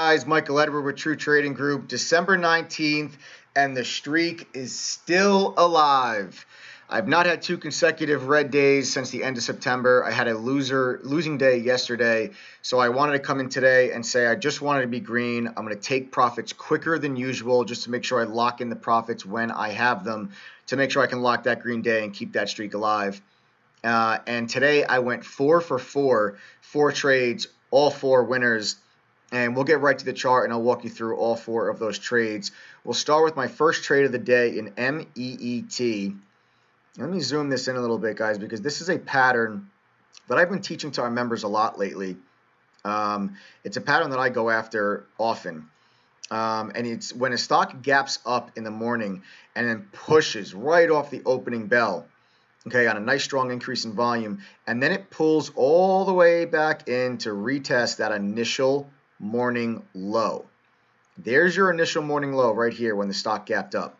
Guys, Michael Edward with True Trading Group, December 19th, and the streak is still alive. I've not had two consecutive red days since the end of September. I had a losing day yesterday, so I wanted to come in today and say I just wanted to be green. I'm going to take profits quicker than usual just to make sure I lock in the profits when I have them, to make sure I can lock that green day and keep that streak alive. And today I went 4 for 4 trades, all 4 winners. And we'll get right to the chart, and I'll walk you through all 4 of those trades. We'll start with my first trade of the day in MEET. Let me zoom this in a little bit, guys, because this is a pattern that I've been teaching to our members a lot lately. It's a pattern that I go after often. And it's when a stock gaps up in the morning and then pushes right off the opening bell, okay, on a nice strong increase in volume, and then it pulls all the way back in to retest that initial morning low. There's your initial morning low right here when the stock gapped up.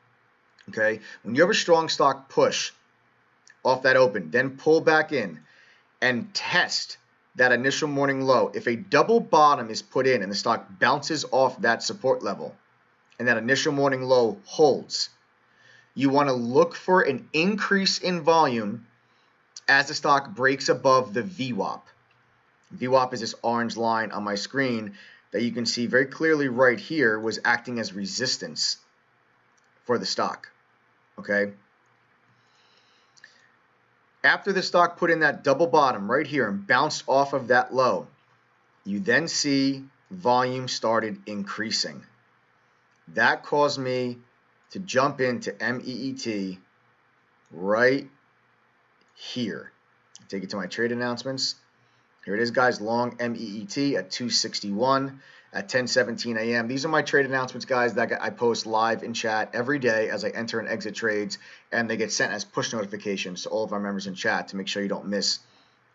Okay, when you have a strong stock push off that open, then pull back in and test that initial morning low. If a double bottom is put in and the stock bounces off that support level and that initial morning low holds, you want to look for an increase in volume as the stock breaks above the VWAP. VWAP is this orange line on my screen that you can see very clearly right here was acting as resistance for the stock. Okay. After the stock put in that double bottom right here and bounced off of that low, you then see volume started increasing. That caused me to jump into MEET right here. Take it to my trade announcements. Here it is, guys, long MEET at 261 at 10:17 a.m. These are my trade announcements, guys, that I post live in chat every day as I enter and exit trades, and they get sent as push notifications to all of our members in chat to make sure you don't miss,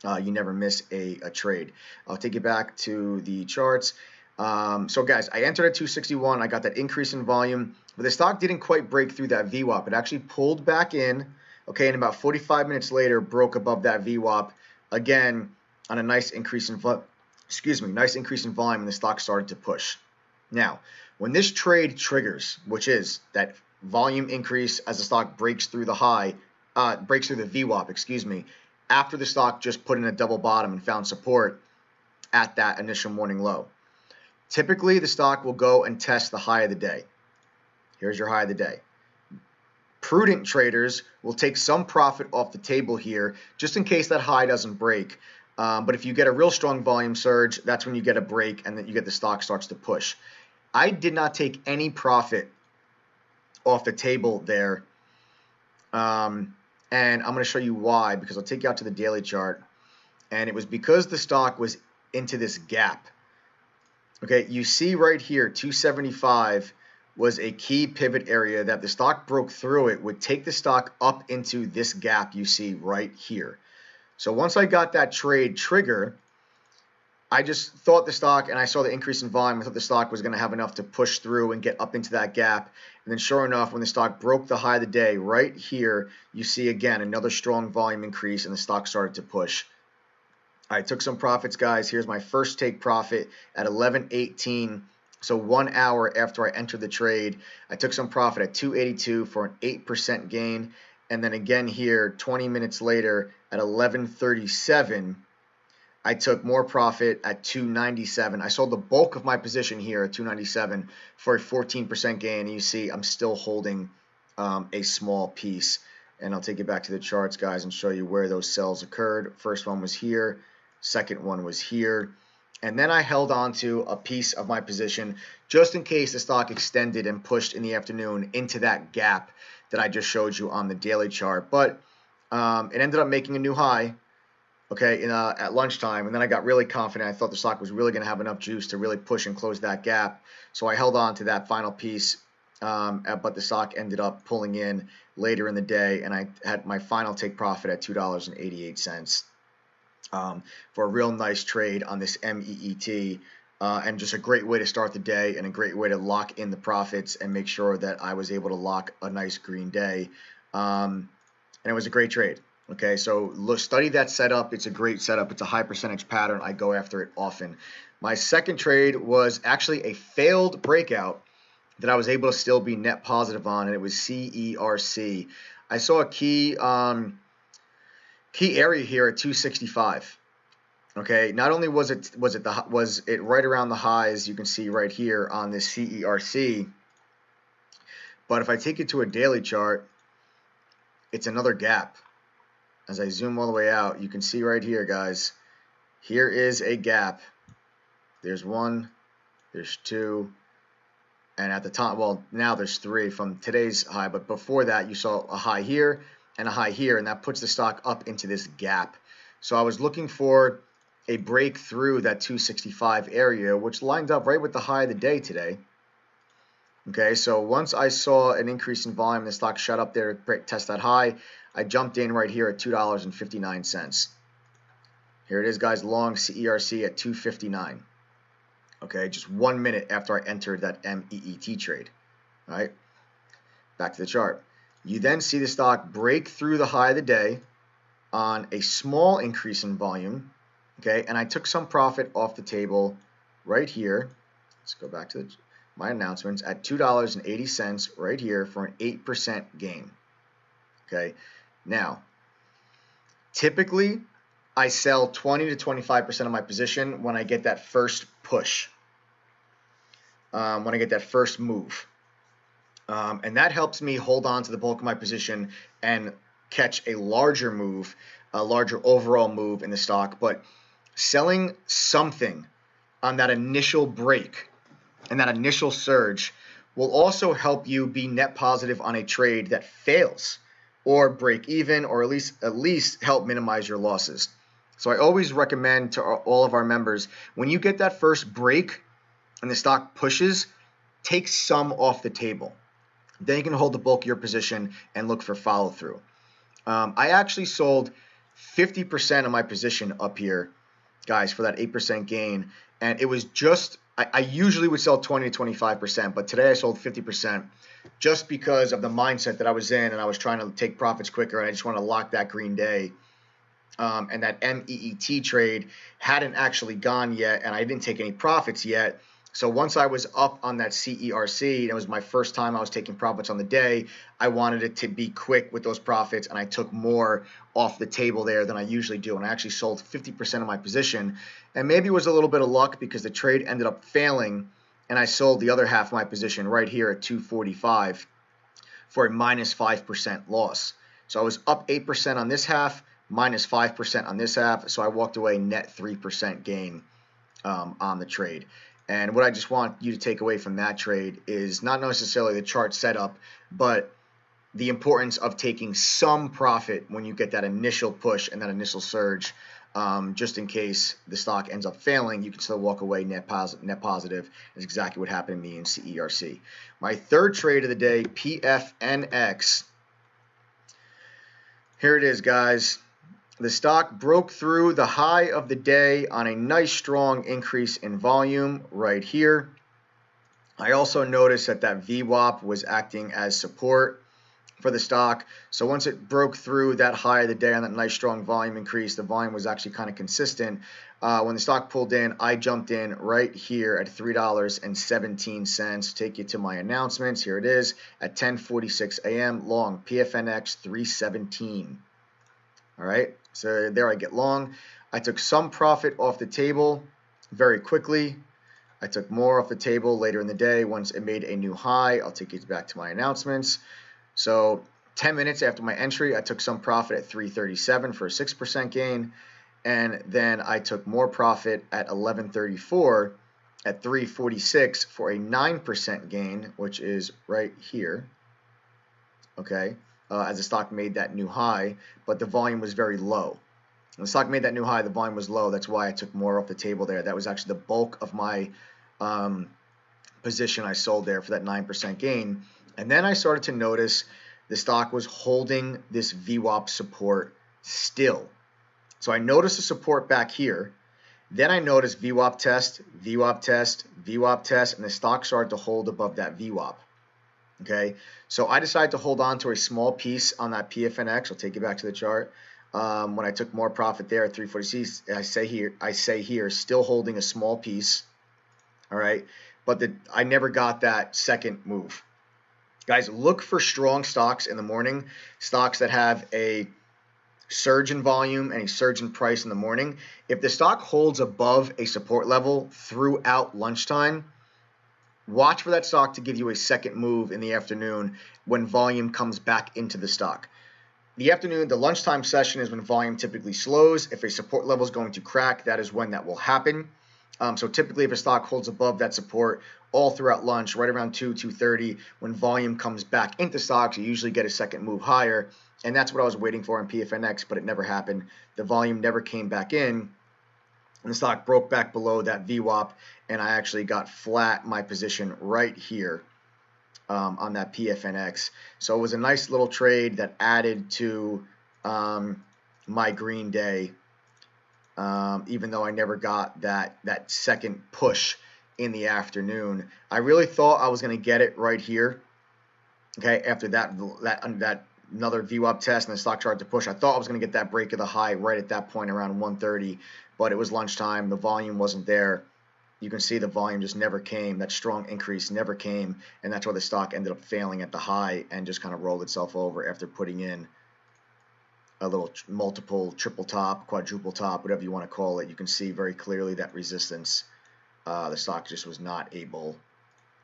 you never miss a trade. I'll take you back to the charts. So, guys, I entered at 261. I got that increase in volume, but the stock didn't quite break through that VWAP. It actually pulled back in, okay, and about 45 minutes later broke above that VWAP again, on a nice increase in volume, and the stock started to push. Now, when this trade triggers, which is that volume increase as the stock breaks through the breaks through the VWAP, after the stock just put in a double bottom and found support at that initial morning low. Typically, the stock will go and test the high of the day. Here's your high of the day. Prudent traders will take some profit off the table here just in case that high doesn't break. But if you get a real strong volume surge, that's when you get a break and then you get the stock starts to push. I did not take any profit off the table there. And I'm going to show you why, because I'll take you out to the daily chart. And it was because the stock was into this gap. Okay, you see right here, 275 was a key pivot area that the stock broke through. It would take the stock up into this gap you see right here. So once I got that trade trigger, I just thought the stock, and I saw the increase in volume, I thought the stock was going to have enough to push through and get up into that gap. And then sure enough, when the stock broke the high of the day, right here, you see again another strong volume increase and the stock started to push. I took some profits, guys. Here's my first take profit at 11:18. So 1 hour after I entered the trade, I took some profit at 282 for an 8% gain. And then again here, 20 minutes later at 11:37, I took more profit at 297. I sold the bulk of my position here at 297 for a 14% gain. And you see I'm still holding a small piece. And I'll take you back to the charts, guys, and show you where those sells occurred. First one was here. Second one was here. And then I held on to a piece of my position just in case the stock extended and pushed in the afternoon into that gap that I just showed you on the daily chart. But it ended up making a new high, okay, at lunchtime. And then I got really confident. I thought the stock was really going to have enough juice to really push and close that gap. So I held on to that final piece, but the stock ended up pulling in later in the day. And I had my final take profit at $2.88. For a real nice trade on this MEET, and just a great way to start the day and a great way to lock in the profits and make sure that I was able to lock a nice green day. And it was a great trade. Okay, so study that setup. It's a great setup. It's a high percentage pattern. I go after it often. My second trade was actually a failed breakout that I was able to still be net positive on, and it was CERC. I saw a key area here at 265. Okay, not only was it right around the highs you can see right here on this CERC, but if I take it to a daily chart, it's another gap. As I zoom all the way out, you can see right here, guys, here is a gap. There's one, there's two, and at the top, well, now there's three from today's high, but before that you saw a high here and a high here, and that puts the stock up into this gap. So I was looking for a break through that 265 area, which lined up right with the high of the day today. Okay, so once I saw an increase in volume, the stock shot up there to test that high, I jumped in right here at $2.59. Here it is, guys, long CERC at 259. Okay, just 1 minute after I entered that MEET trade. All right, back to the chart. You then see the stock break through the high of the day on a small increase in volume. Okay, and I took some profit off the table right here. Let's go back to my announcements at $2.80 right here for an 8% gain. Okay, now typically I sell 20 to 25% of my position when I get that first push, when I get that first move, and that helps me hold on to the bulk of my position and catch a larger move, a larger overall move in the stock. But selling something on that initial break and that initial surge will also help you be net positive on a trade that fails, or break even, or at least help minimize your losses. So I always recommend to all of our members, when you get that first break and the stock pushes, take some off the table. Then you can hold the bulk of your position and look for follow through. I actually sold 50% of my position up here, guys, for that 8% gain, and it was just, I usually would sell 20 to 25%, but today I sold 50% just because of the mindset that I was in, and I was trying to take profits quicker, and I just want to lock that green day. And that MEET trade hadn't actually gone yet, and I didn't take any profits yet. So once I was up on that CERC, and it was my first time I was taking profits on the day, I wanted it to be quick with those profits, and I took more off the table there than I usually do. And I actually sold 50% of my position, and maybe it was a little bit of luck because the trade ended up failing, and I sold the other half of my position right here at 245 for a minus 5% loss. So I was up 8% on this half, minus 5% on this half, so I walked away net 3% gain on the trade. And what I just want you to take away from that trade is not necessarily the chart setup, but the importance of taking some profit when you get that initial push and that initial surge, just in case the stock ends up failing, you can still walk away net positive. That's exactly what happened to me in CERC. My third trade of the day, PFNX. Here it is, guys. The stock broke through the high of the day on a nice strong increase in volume right here. I also noticed that that VWAP was acting as support for the stock. So once it broke through that high of the day on that nice strong volume increase, the volume was actually kind of consistent. When the stock pulled in, I jumped in right here at $3.17. Take you to my announcements. Here it is at 10:46 a.m. long PFNX 317. All right, so there I get long. I took some profit off the table very quickly. I took more off the table later in the day once it made a new high. I'll take you back to my announcements. So 10 minutes after my entry, I took some profit at 337 for a 6% gain. And then I took more profit at 11:34 at 346 for a 9% gain, which is right here. Okay. As the stock made that new high, but the volume was very low. When the stock made that new high, the volume was low. That's why I took more off the table there. That was actually the bulk of my position I sold there for that 9% gain. And then I started to notice the stock was holding this VWAP support still. So I noticed the support back here. Then I noticed VWAP test, VWAP test, VWAP test, and the stock started to hold above that VWAP. Okay, so I decided to hold on to a small piece on that PFNX. I'll take you back to the chart. when I took more profit there at 340. I say here, still holding a small piece. All right, but I never got that second move. Guys, look for strong stocks in the morning, stocks that have a surge in volume and a surge in price in the morning. If the stock holds above a support level throughout lunchtime, watch for that stock to give you a second move in the afternoon when volume comes back into the stock. The afternoon, the lunchtime session is when volume typically slows. If a support level is going to crack, that is when that will happen. So typically if a stock holds above that support all throughout lunch, right around 2:30, when volume comes back into stocks, you usually get a second move higher. And that's what I was waiting for in PFNX, but it never happened. The volume never came back in. And the stock broke back below that VWAP, and I actually got flat my position right here on that PFNX. So it was a nice little trade that added to my green day. Even though I never got that second push in the afternoon. I really thought I was going to get it right here. Okay, after that another VWAP test and the stock started to push, I thought I was going to get that break of the high right at that point around 1:30, but it was lunchtime. The volume wasn't there. You can see the volume just never came. That strong increase never came, and that's why the stock ended up failing at the high and just kind of rolled itself over after putting in a little multiple, triple top, quadruple top, whatever you want to call it. You can see very clearly that resistance. The stock just was not able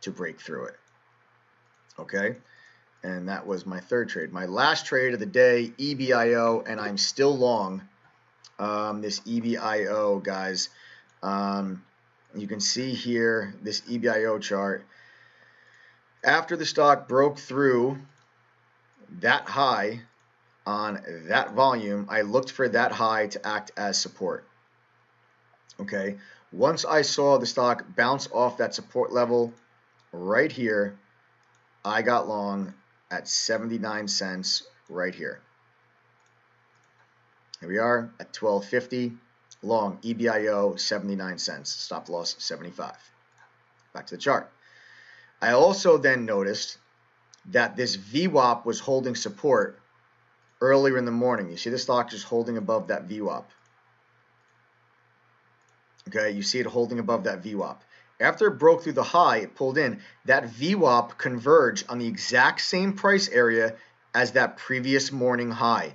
to break through it. Okay, and that was my third trade. My last trade of the day, EBIO, and I'm still long this EBIO, guys. You can see here this EBIO chart. After the stock broke through that high on that volume, I looked for that high to act as support. Okay, once I saw the stock bounce off that support level right here, I got long at 79 cents right here. Here we are at 12.50, long EBIO 79 cents, stop loss 75. Back to the chart. I also then noticed that this VWAP was holding support earlier in the morning. You see the stock just holding above that VWAP. Okay, you see it holding above that VWAP. After it broke through the high, it pulled in. That VWAP converged on the exact same price area as that previous morning high.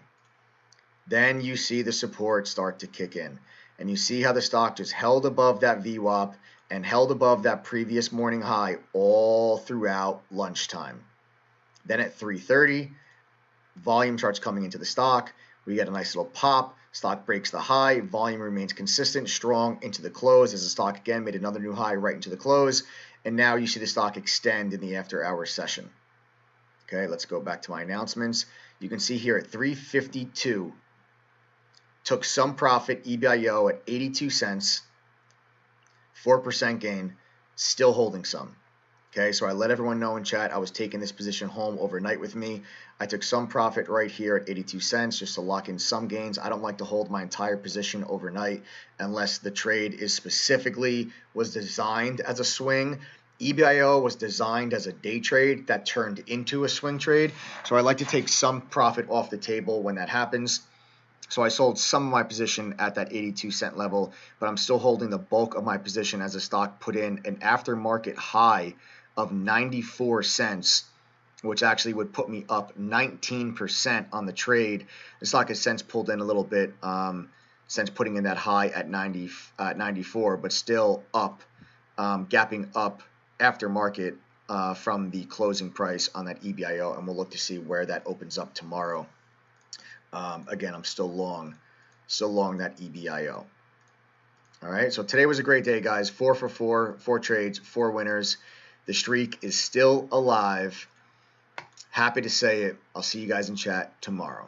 Then you see the support start to kick in. And you see how the stock just held above that VWAP and held above that previous morning high all throughout lunchtime. Then at 3:30, volume starts coming into the stock. We get a nice little pop. Stock breaks the high. Volume remains consistent, strong into the close as the stock again made another new high right into the close. And now you see the stock extend in the after hours session. Okay, let's go back to my announcements. You can see here at 3:52, took some profit, EBIO at 82 cents, 4% gain, still holding some. Okay, so I let everyone know in chat I was taking this position home overnight with me. I took some profit right here at 82 cents just to lock in some gains. I don't like to hold my entire position overnight unless the trade is specifically was designed as a swing. EBIO was designed as a day trade that turned into a swing trade. So I like to take some profit off the table when that happens. So I sold some of my position at that 82 cent level, but I'm still holding the bulk of my position as the stock put in an aftermarket high of 94 cents, which actually would put me up 19% on the trade. The stock has since pulled in a little bit since putting in that high at 94, but still up, gapping up after market from the closing price on that EBIO, and we'll look to see where that opens up tomorrow. Again, I'm still long that EBIO. All right, so today was a great day, guys. 4 for 4, 4 trades, 4 winners. The streak is still alive. Happy to say it. I'll see you guys in chat tomorrow.